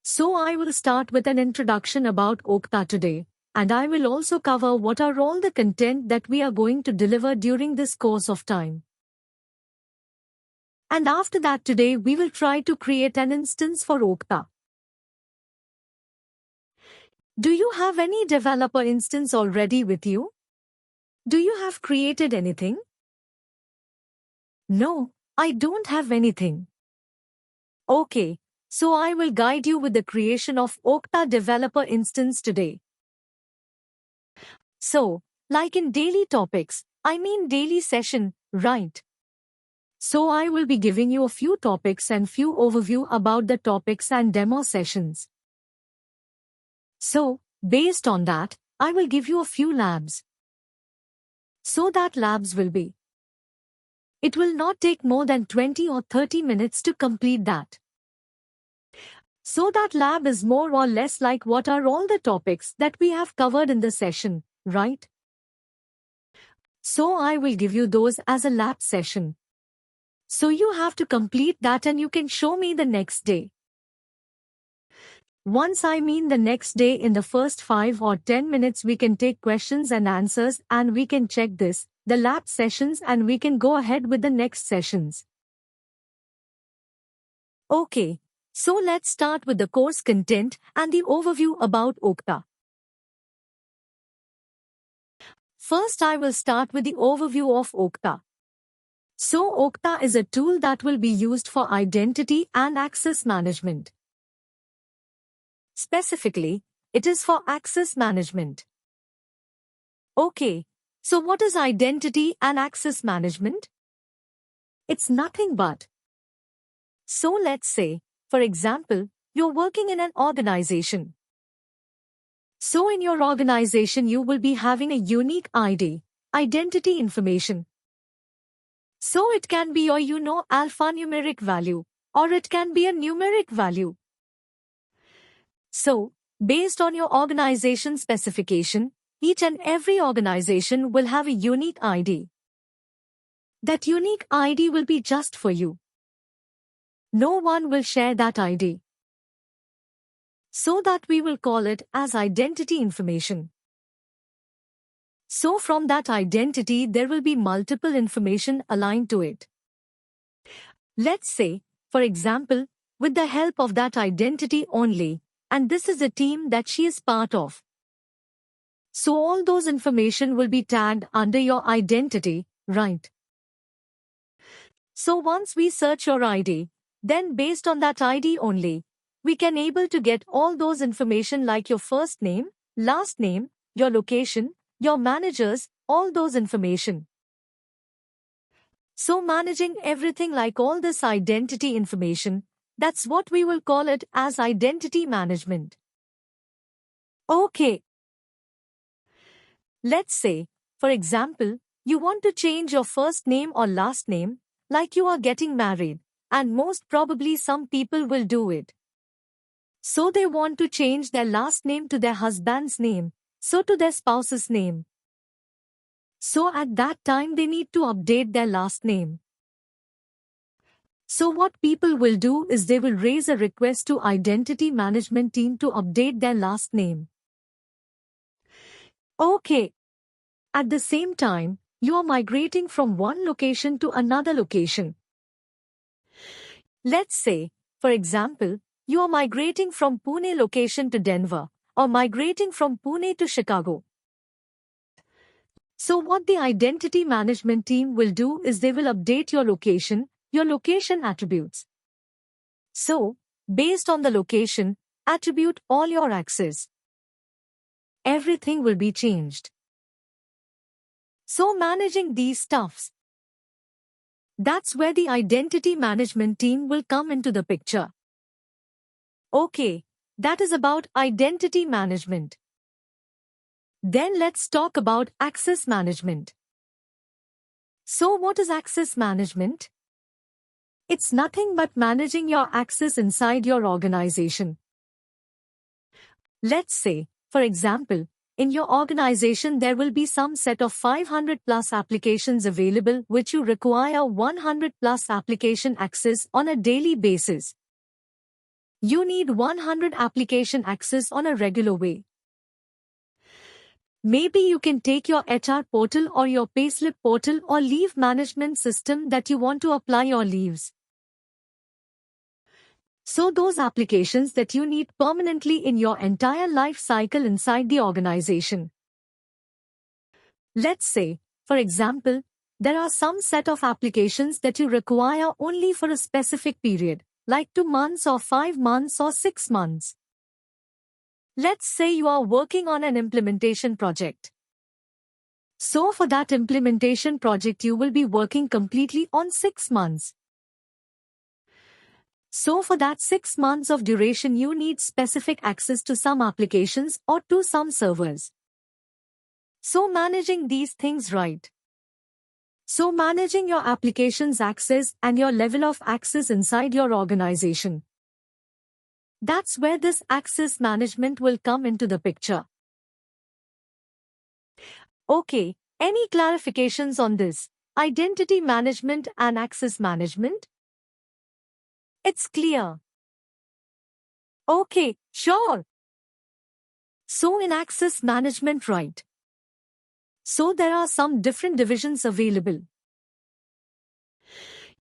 So I will start with an introduction about Okta today, and I will also cover what are all the content that we are going to deliver during this course of time. And after that today we will try to create an instance for Okta. Do you have any developer instance already with you? Do you have created anything? No, I don't have anything. Okay, so I will guide you with the creation of Okta developer instance today. So, like in daily topics, I mean daily session, right? So I will be giving you a few topics and few overview about the topics and demo sessions. So, based on that, I will give you a few labs. So that labs will be. It will not take more than 20 or 30 minutes to complete that. So that lab is more or less like what are all the topics that we have covered in the session, right? So I will give you those as a lab session. So you have to complete that and you can show me the next day. Once I mean the next day, in the first 5 or 10 minutes we can take questions and answers and we can check this, the lab sessions, and we can go ahead with the next sessions. Okay, so let's start with the course content and the overview about Okta. First I will start with the overview of Okta. So Okta is a tool that will be used for identity and access management. Specifically, it is for access management. Okay, so what is identity and access management? It's nothing but. So let's say, for example, you're working in an organization. So in your organization you will be having a unique ID, identity information. So it can be your alphanumeric value, or it can be a numeric value. So, based on your organization specification, each and every organization will have a unique ID. That unique ID will be just for you. No one will share that ID. So that we will call it as identity information. So from that identity there will be multiple information aligned to it. Let's say, for example, with the help of that identity only, and this is a team that she is part of. So all those information will be tagged under your identity, right? So once we search your ID, then based on that ID only, we can able to get all those information like your first name, last name, your location, your managers, all those information. So managing everything like all this identity information, that's what we will call it as identity management. Okay. Let's say, for example, you want to change your first name or last name, like you are getting married, and most probably some people will do it. So they want to change their last name to their husband's name, so to their spouse's name. So at that time they need to update their last name. So what people will do is they will raise a request to identity management team to update their last name. Okay. At the same time, you are migrating from one location to another location. Let's say, for example, you are migrating from Pune location to Denver, or migrating from Pune to Chicago. So what the identity management team will do is they will update your location attributes. So, based on the location, attribute all your access. Everything will be changed. So managing these stuffs, that's where the identity management team will come into the picture. Okay, that is about identity management. Then let's talk about access management. So what is access management? It's nothing but managing your access inside your organization. Let's say, for example, in your organization there will be some set of 500 plus applications available which you require 100 plus application access on a daily basis. You need 100 application access on a regular way. Maybe you can take your HR portal or your payslip portal or leave management system that you want to apply your leaves. So those applications that you need permanently in your entire life cycle inside the organization. Let's say, for example, there are some set of applications that you require only for a specific period, like 2 months or 5 months or 6 months. Let's say you are working on an implementation project. So for that implementation project you will be working completely on 6 months. So for that 6 months of duration you need specific access to some applications or to some servers. So managing these things right. So managing your applications access and your level of access inside your organization. That's where this access management will come into the picture. Okay, any clarifications on this? Identity management and access management? It's clear. Okay, sure. So in access management, right? So there are some different divisions available.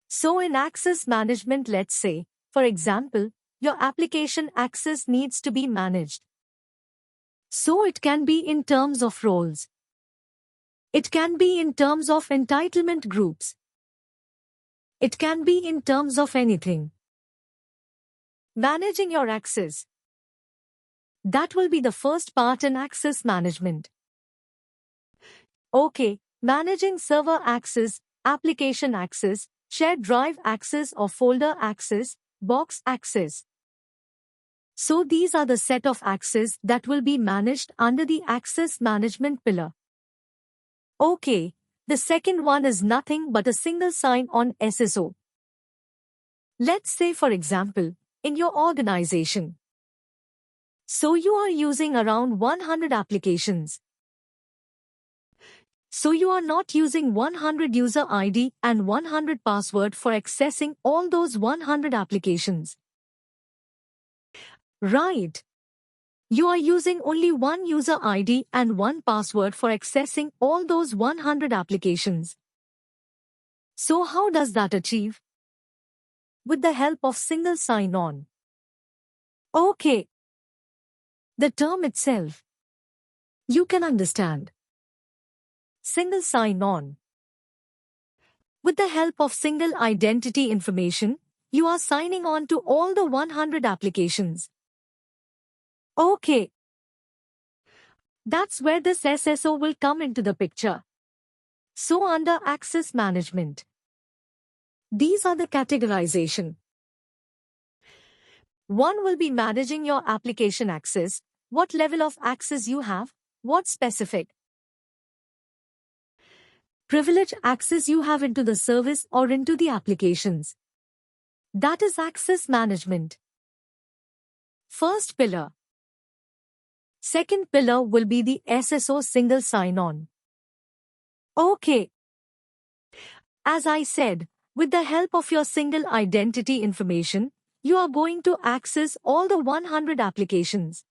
So in access management, let's say, for example, your application access needs to be managed. So it can be in terms of roles. It can be in terms of entitlement groups. It can be in terms of anything. Managing your access. That will be the first part in access management. Okay, managing server access, application access, shared drive access or folder access, box access. So these are the set of access that will be managed under the access management pillar. Okay, the second one is nothing but a single sign-on SSO. Let's say, for example, in your organization. So you are using around 100 applications. So you are not using 100 user ID and 100 password for accessing all those 100 applications. Right. You are using only one user ID and one password for accessing all those 100 applications. So how does that achieve? With the help of single sign-on. Okay. The term itself, you can understand. Single sign-on. With the help of single identity information, you are signing on to all the 100 applications. Okay. That's where this SSO will come into the picture. So under access management, these are the categorization. One will be managing your application access, what level of access you have, what specific privilege access you have into the service or into the applications. That is access management. First pillar. Second pillar will be the SSO single sign-on. Okay. As I said, with the help of your single identity information, you are going to access all the 100 applications.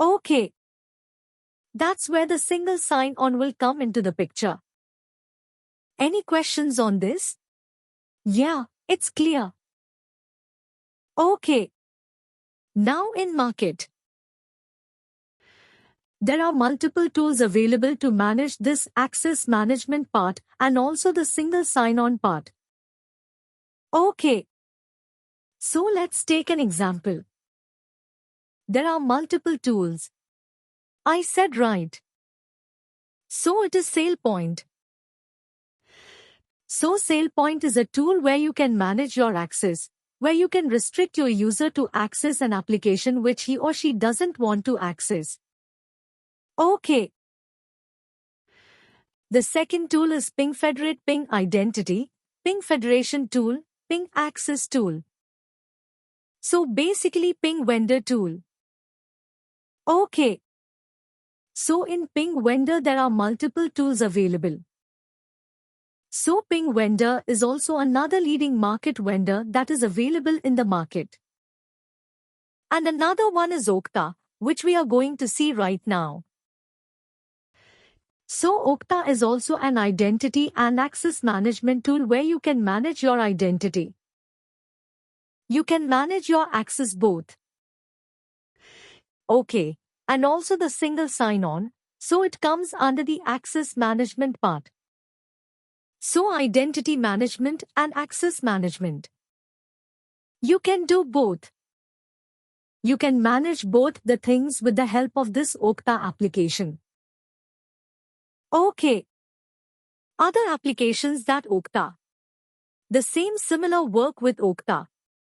Okay. That's where the single sign-on will come into the picture. Any questions on this? Yeah, it's clear. Okay. Now in market, there are multiple tools available to manage this access management part and also the single sign-on part. Okay. So let's take an example. There are multiple tools. I said right. So it is Salespoint. So Salespoint is a tool where you can manage your access, where you can restrict your user to access an application which he or she doesn't want to access. Okay. The second tool is Ping Federate Ping Identity, Ping Federation tool, Ping Access tool. So basically Ping Vendor tool. Okay. So in Ping Vendor there are multiple tools available. So Ping Vendor is also another leading market vendor that is available in the market. And another one is Okta, which we are going to see right now. So Okta is also an identity and access management tool where you can manage your identity. You can manage your access both. Okay. And also the single sign-on, so it comes under the access management part. So identity management and access management. You can do both. You can manage both the things with the help of this Okta application. Okay. Other applications that Okta. The same similar work with Okta.